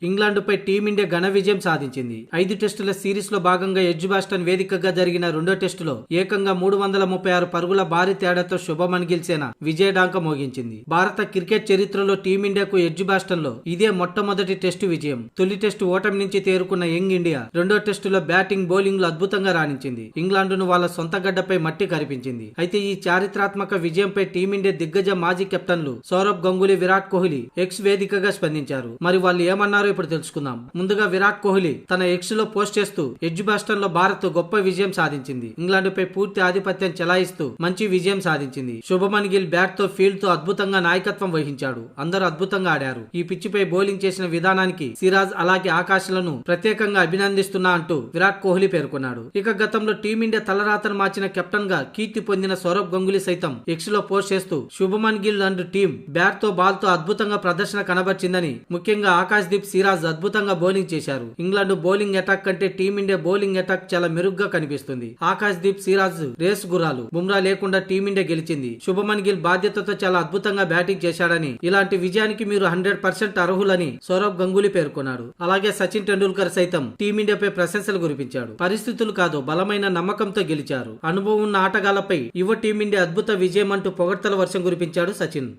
ఇంగ్లాండ్పై team India ఘన విజయం సాధించింది. 5 టెస్టుల సిరీస్ లో భాగంగా ఎడ్జ్బాస్టన్ వేదికగా జరిగిన రెండో టెస్టులో ఏకంగా 336 పరుగుల భారీ తేడాతో శుభమన్ గిల్ సేన విజయడాంక మోగించింది. భారత క్రికెట్ చరిత్రలో టీమిండియాకు ఎడ్జ్బాస్టన్ లో ఇదే మొట్టమొదటి టెస్టు విజయం. తొలి టెస్టు ఓటమి నుంచి తేరుకున్న యంగ్ ఇండియా రెండో టెస్టులో బ్యాటింగ్, బౌలింగ్ లో అద్భుతంగా రాణించింది. ఇంగ్లాండును వాళ్ళ సొంత గడ్డపై మట్టి కరిపించింది. అయితే ఈ చారిత్రాత్మక విజయంపై టీమిండియా దిగ్గజ మాజీ కెప్టెన్లు సౌరవ్ గంగూలీ, విరాట్ కోహ్లీ ఎక్స్ వేదికగా స్పందించారు. మరి వాళ్ళు ఏమన్నారో ఇప్పుడు తెలుసుకుందాం. ముందుగా విరాట్ కోహ్లీ తన ఎక్స్ లో పోస్ట్ చేస్తూ ఎడ్జ్బాస్టన్ లో భారత్ గొప్ప విజయం సాధించింది. ఇంగ్లాండ్పై పూర్తి ఆధిపత్యం చెలాయిస్తూ మంచి విజయం సాధించింది. శుభమన్ గిల్ బ్యాట్ తో, ఫీల్డ్ తో అద్భుతంగా నాయకత్వం వహించాడు. అందరూ అద్భుతంగా ఆడారు. ఈ పిచ్చిపై బౌలింగ్ చేసిన విధానానికి సిరాజ్ అలాగే ఆకాశ్లను ప్రత్యేకంగా అభినందిస్తున్నా అంటూ విరాట్ కోహ్లీ పేర్కొన్నాడు. ఇక గతంలో టీమిండియా తలరాతను మార్చిన కెప్టెన్ గా కీర్తి పొందిన సౌరవ్ గంగూలీ సైతం ఎక్స్ లో పోస్ట్ చేస్తూ Shubman Gill and team bat తో, బాల్ తో అద్భుతంగా ప్రదర్శన కనబర్చిందని, ముఖ్యంగా ఆకాశ్ దీప్, సిరాజ్ అద్భుతంగా బౌలింగ్ చేశారు. ఇంగ్లాండ్ బౌలింగ్ అటాక్ కంటే టీమిండియా బౌలింగ్ అటాక్ చాలా మెరుగ్గా కనిపిస్తుంది. ఆకాశ్ దీప్, సిరాజ్ రేస్ గుర్రాలు. బుమ్రా లేకుండా టీమిండియా గెలిచింది. శుభమన్ గిల్ బాధ్యతతో చాలా అద్భుతంగా బ్యాటింగ్ చేశాడని, ఇలాంటి విజయానికి మీరు 100% అర్హులని సౌరవ్ గంగూలీ పేర్కొన్నాడు. అలాగే సచిన్ టెండూల్కర్ సైతం టీమిండియాపై ప్రశంసలు కురిపించాడు. పరిస్థితులు కాదు, బలమైన నమ్మకంతో గెలిచారు. అనుభవం ఉన్న ఆటగాళ్లపై యువ టీమిండియా అద్భుత విజయం అంటూ పొగడ్తల వర్షం కురిపించాడు సచిన్.